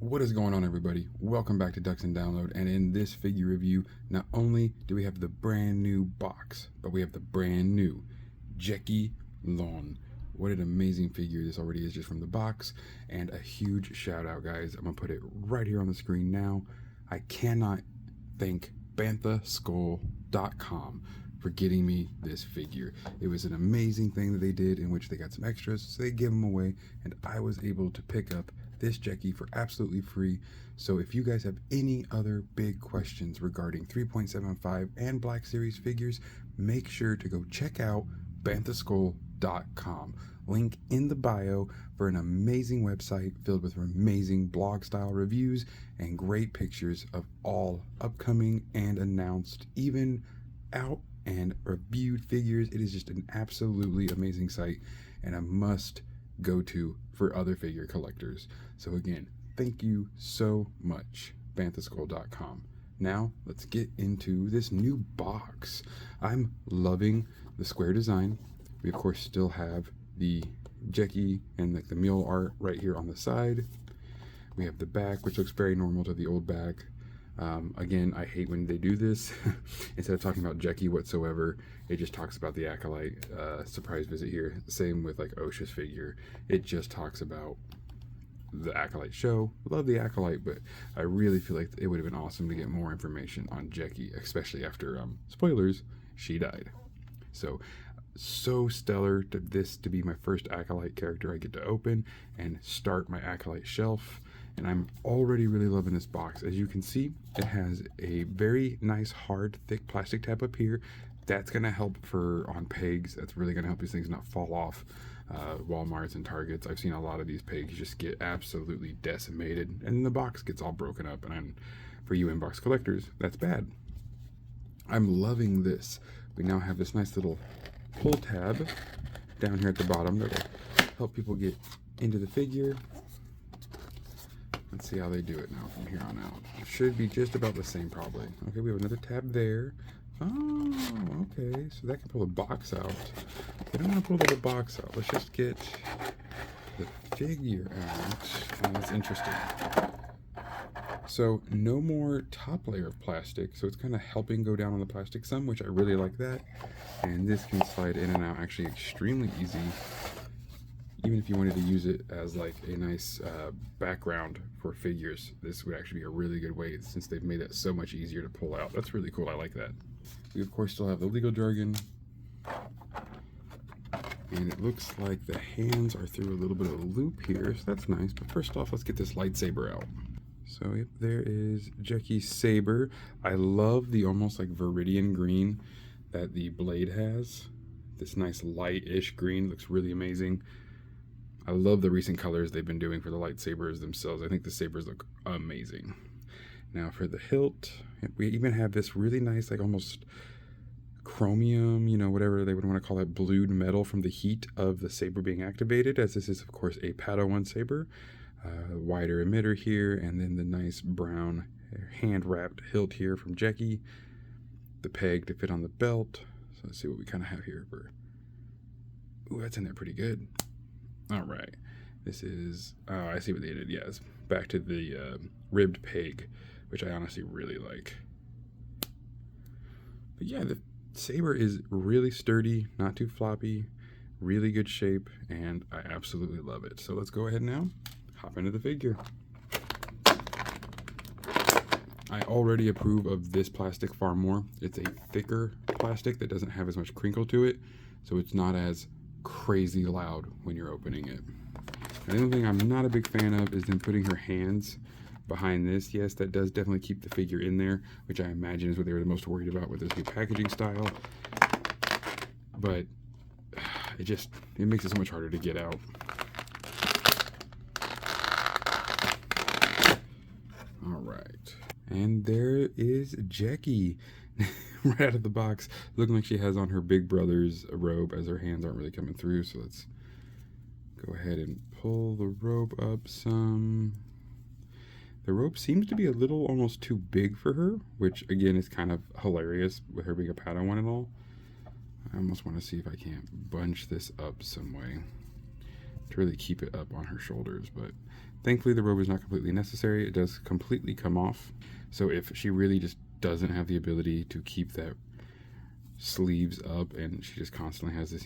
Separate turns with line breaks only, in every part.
What is going on, everybody? Welcome back to Ducks and Download, and in this figure review, not only do we have the brand new box, but we have the brand new Jecki Lawn. What an amazing figure this already is just from the box, and a huge shout out, guys. I'm gonna put it right here on the screen now. I cannot thank BanthaSkull.com for getting me this figure. It was an amazing thing that they did in which they got some extras, so they gave them away, and I was able to pick up this Jecki for absolutely free. So if you guys have any other big questions regarding 3.75 and Black Series figures, make sure to go check out BanthaSkull.com. Link in the bio for an amazing website filled with amazing blog style reviews and great pictures of all upcoming and announced, even out and reviewed figures. It is just an absolutely amazing site and a must go to for other figure collectors. So again, thank you so much, BanthaSkull.com. Now let's get into this new box. I'm loving the square design. We of course still have the Jecki and like the mule art right here on the side. We have the back, which looks very normal to the old back. Again, I hate when they do this. Instead of talking about Jecki whatsoever, it just talks about the Acolyte surprise visit here. Same with like Osha's figure. It just talks about the Acolyte show. Love the Acolyte, but I really feel like it would have been awesome to get more information on Jecki, especially after, spoilers, she died. So stellar to this to be my first Acolyte character I get to open and start my Acolyte shelf. And I'm already really loving this box. As you can see, it has a very nice, hard, thick plastic tab up here. That's gonna help for on pegs. That's really gonna help these things not fall off Walmarts and Targets. I've seen a lot of these pegs just get absolutely decimated, and then the box gets all broken up. And for you inbox collectors, that's bad. I'm loving this. We now have this nice little pull tab down here at the bottom that'll help people get into the figure. Let's see how they do it now from here on out. It should be just about the same probably. Okay, we have another tab there. Oh, okay, so that can pull the box out. We don't want to pull the little box out. Let's just get the figure out. Oh, that's interesting. So no more top layer of plastic, so it's kind of helping go down on the plastic some, which I really like that. And this can slide in and out actually extremely easy. Even if you wanted to use it as like a nice background for figures, this would actually be a really good way since they've made it so much easier to pull out. That's really cool. I like that. We of course still have the legal jargon. And it looks like the hands are through a little bit of a loop here, so that's nice. But first off, let's get this lightsaber out. So yep, there is Jecki's saber. I love the almost like viridian green that the blade has. This nice light-ish green looks really amazing. I love the recent colors they've been doing for the lightsabers themselves. I think the sabers look amazing. Now for the hilt, we even have this really nice, like almost chromium, you know, whatever they would want to call it, blued metal from the heat of the saber being activated, as this is of course a Padawan saber. Wider emitter here, and then the nice brown hand-wrapped hilt here from Jecki. The peg to fit on the belt. So let's see what we kind of have here. Ooh, that's in there pretty good. All right, this is, I see what they did. Yes, back to the ribbed peg, which I honestly really like. But yeah, the saber is really sturdy, not too floppy, really good shape, and I absolutely love it. So let's go ahead now, hop into the figure. I already approve of this plastic far more. It's a thicker plastic that doesn't have as much crinkle to it, so it's not as crazy loud when you're opening it. And the only thing I'm not a big fan of is then putting her hands behind this. Yes, that does definitely keep the figure in there, which I imagine is what they were the most worried about with this new packaging style. But it makes it so much harder to get out. All right, and there is Jecki. Right out of the box, looking like she has on her big brother's robe, as her hands aren't really coming through. So let's go ahead and pull the robe up some. The robe seems to be a little almost too big for her, which again is kind of hilarious with her being a Padawan and all. I almost want to see if I can't bunch this up some way to really keep it up on her shoulders, but Thankfully, the robe is not completely necessary. It does completely come off. So if she really just doesn't have the ability to keep that sleeves up and she just constantly has this,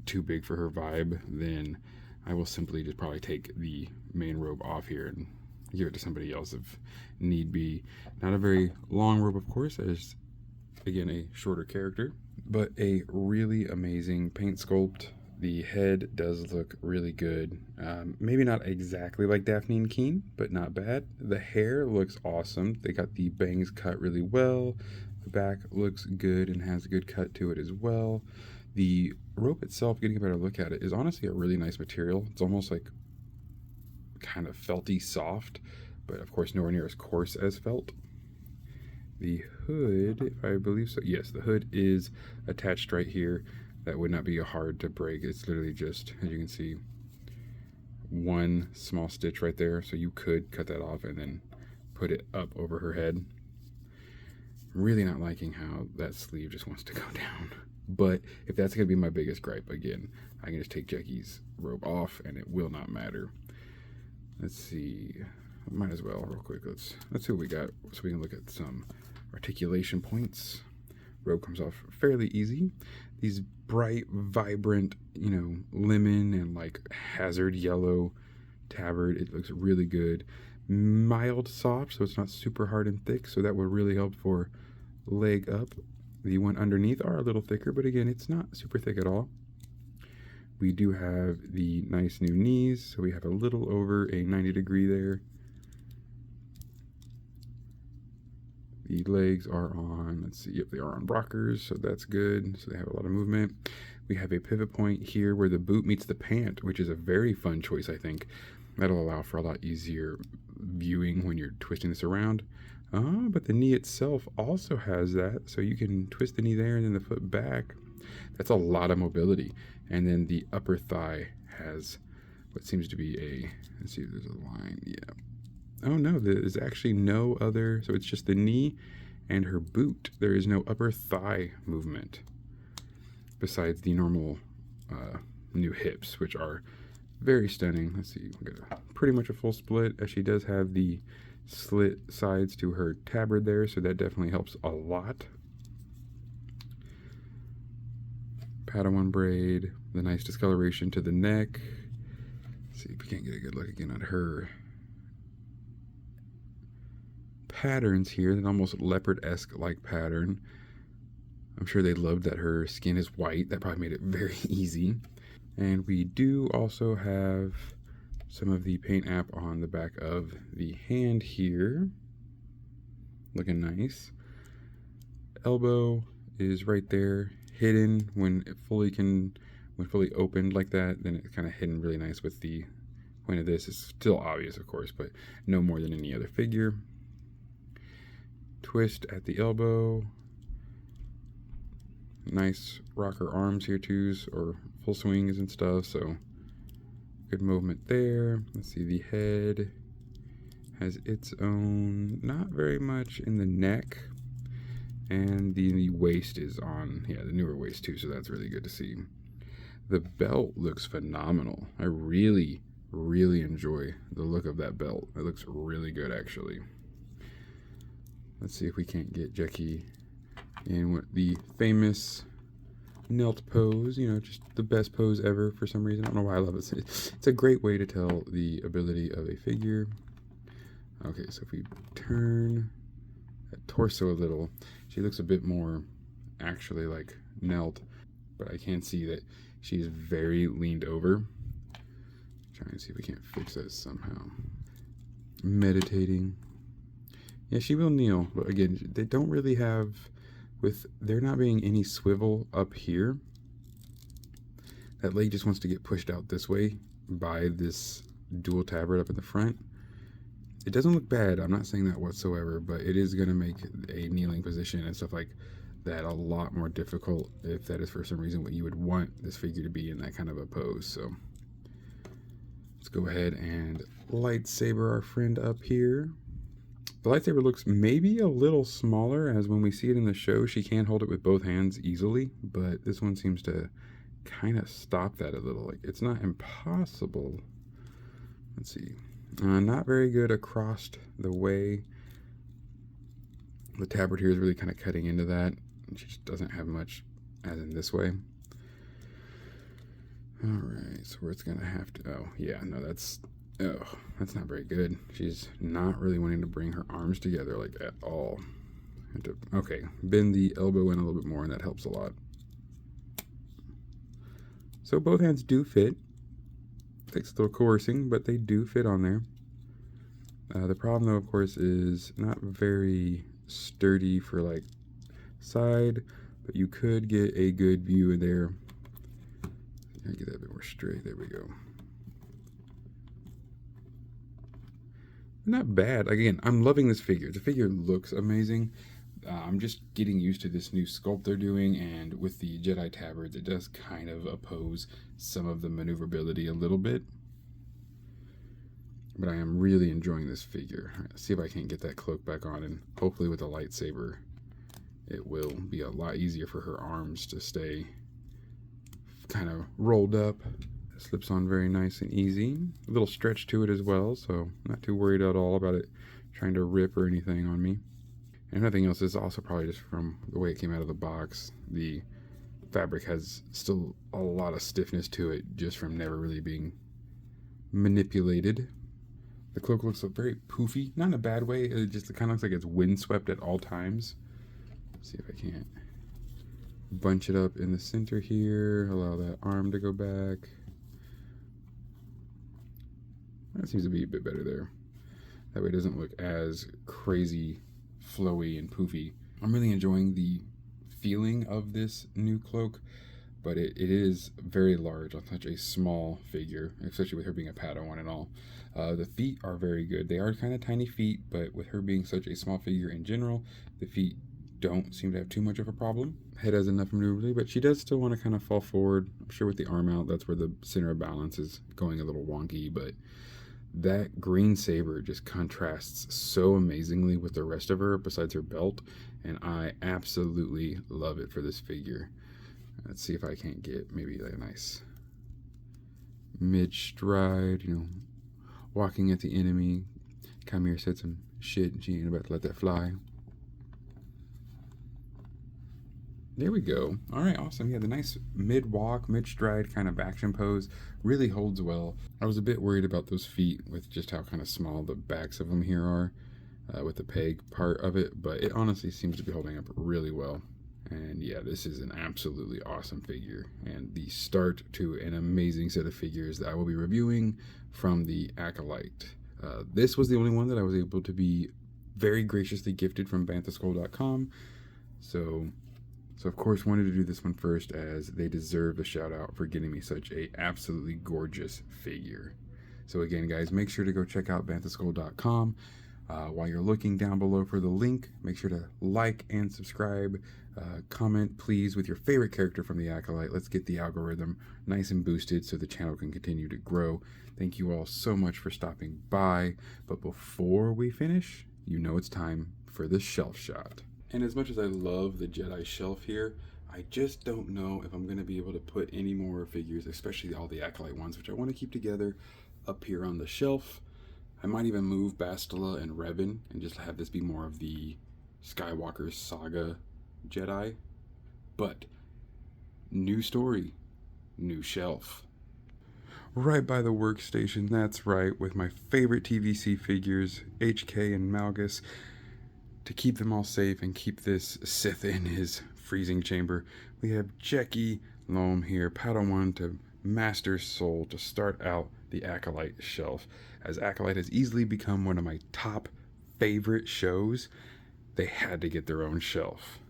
too big for her vibe, then I will simply just probably take the main robe off here and give it to somebody else if need be. Not a very long robe, of course, as again a shorter character, but a really amazing paint sculpt. The head does look really good. Maybe not exactly like Daphne and Keen, but not bad. The hair looks awesome. They got the bangs cut really well. The back looks good and has a good cut to it as well. The rope itself, getting a better look at it, is honestly a really nice material. It's almost like kind of felty soft, but of course nowhere near as coarse as felt. The hood, if I believe so, yes, the hood is attached right here. That would not be hard to break. It's literally just, as you can see, one small stitch right there. So you could cut that off and then put it up over her head. I'm really not liking how that sleeve just wants to go down. But if that's going to be my biggest gripe, again, I can just take Jecki's robe off and it will not matter. Let's see. Might as well, real quick. Let's see what we got so we can look at some articulation points. Robe comes off fairly easy. These bright, vibrant, lemon and like hazard yellow tabard. It looks really good. Mild soft, so it's not super hard and thick, so that would really help for leg up. The one underneath are a little thicker, but again, it's not super thick at all. We do have the nice new knees, so we have a little over a 90-degree there. The legs are on, let's see, yep, they are on rockers, so that's good. So they have a lot of movement. We have a pivot point here where the boot meets the pant, which is a very fun choice, I think. That'll allow for a lot easier viewing when you're twisting this around. But the knee itself also has that, so you can twist the knee there and then the foot back. That's a lot of mobility. And then the upper thigh has what seems to be a, let's see if there's a line, yeah. Oh no, there's actually no other, so it's just the knee and her boot. There is no upper thigh movement besides the normal new hips, which are very stunning. Let's see, we got pretty much a full split, as she does have the slit sides to her tabard there, so that definitely helps a lot. Padawan braid, the nice discoloration to the neck. Let's see if we can't get a good look again at her patterns here, an almost leopard-esque like pattern. I'm sure they loved that her skin is white. That probably made it very easy. And we do also have some of the paint app on the back of the hand here. Looking nice. Elbow is right there, hidden when it when fully opened like that, then it's kind of hidden really nice with the point of this. It's still obvious, of course, but no more than any other figure. Twist at the elbow. Nice rocker arms here too, or full swings and stuff, so good movement there. Let's see, the head has its own, not very much in the neck, and the waist is on, yeah, the newer waist too, so that's really good to see. The belt looks phenomenal. I really, really enjoy the look of that belt. It looks really good, actually. Let's see if we can't get Jecki in the famous knelt pose, just the best pose ever for some reason. I don't know why I love it. It's a great way to tell the ability of a figure. Okay, so if we turn that torso a little, she looks a bit more actually like knelt, but I can see that she's very leaned over. Trying to see if we can't fix that somehow. Meditating. Yeah, she will kneel, but again, they don't really have, with there not being any swivel up here, that leg just wants to get pushed out this way by this dual tabard up in the front. It doesn't look bad, I'm not saying that whatsoever, but it is going to make a kneeling position and stuff like that a lot more difficult if that is for some reason what you would want this figure to be in that kind of a pose. So let's go ahead and lightsaber our friend up here. The lightsaber looks maybe a little smaller, as when we see it in the show, she can hold it with both hands easily, but this one seems to kind of stop that a little. Like, it's not impossible. Let's see. Not very good across the way. The tabard here is really kind of cutting into that. She just doesn't have much as in this way. Alright, so where it's going to have to... Oh, yeah, no, that's not very good. She's not really wanting to bring her arms together, like, at all. Okay, bend the elbow in a little bit more, and that helps a lot. So both hands do fit. Takes a little coercing, but they do fit on there. The problem, though, of course, is not very sturdy for, like, side, but you could get a good view in there. Get that a bit more straight. There we go. Not bad. Again, I'm loving this figure. The figure looks amazing. I'm just getting used to this new sculpt they're doing, and with the Jedi tabards, it does kind of oppose some of the maneuverability a little bit. But I am really enjoying this figure. Let's see if I can't get that cloak back on, and hopefully with a lightsaber, it will be a lot easier for her arms to stay kind of rolled up. It slips on very nice and easy. A little stretch to it as well, so not too worried at all about it trying to rip or anything on me. And nothing else is also probably just from the way it came out of the box. The fabric has still a lot of stiffness to it just from never really being manipulated. The cloak looks very poofy, not in a bad way. It just kind of looks like it's windswept at all times. Let's see if I can't bunch it up in the center here. Allow that arm to go back. That seems to be a bit better there. That way it doesn't look as crazy flowy and poofy. I'm really enjoying the feeling of this new cloak, but it is very large on such a small figure, especially with her being a Padawan and all. The feet are very good. They are kind of tiny feet, but with her being such a small figure in general, the feet don't seem to have too much of a problem. Head has enough maneuverability, but she does still want to kind of fall forward. I'm sure with the arm out, that's where the center of balance is going a little wonky, but that green saber just contrasts so amazingly with the rest of her besides her belt, and I absolutely love it for this figure. Let's see if I can't get maybe like a nice mid-stride, you know, walking at the enemy. Chimera said some shit and she ain't about to let that fly. There we go. All right, awesome. Yeah, the nice mid-walk, mid-stride kind of action pose really holds well. I was a bit worried about those feet with just how kind of small the backs of them here are with the peg part of it, but it honestly seems to be holding up really well. And yeah, this is an absolutely awesome figure and the start to an amazing set of figures that I will be reviewing from the Acolyte. This was the only one that I was able to be very graciously gifted from banthaskull.com. So of course wanted to do this one first as they deserve a shout out for getting me such a absolutely gorgeous figure. So again, guys, make sure to go check out banthaskull.com. While you're looking down below for the link, make sure to like and subscribe. Comment, please, with your favorite character from the Acolyte. Let's get the algorithm nice and boosted so the channel can continue to grow. Thank you all so much for stopping by. But before we finish, you know it's time for the shelf shot. And as much as I love the Jedi shelf here, I just don't know if I'm going to be able to put any more figures, especially all the Acolyte ones, which I want to keep together, up here on the shelf. I might even move Bastila and Revan and just have this be more of the Skywalker saga Jedi. But new story, new shelf. Right by the workstation, that's right, with my favorite TVC figures, HK and Malgus. To keep them all safe and keep this Sith in his freezing chamber, we have Jecki, Loam here, Padawan to Master Soul to start out the Acolyte shelf. As Acolyte has easily become one of my top favorite shows, they had to get their own shelf.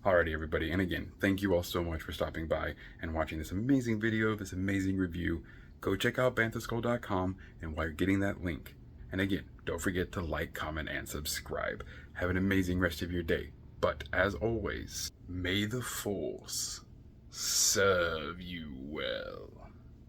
Alrighty, everybody, and again, thank you all so much for stopping by and watching this amazing video, this amazing review. Go check out banthaskull.com, and while you're getting that link, and again, don't forget to like, comment, and subscribe. Have an amazing rest of your day. But as always, may the Force serve you well.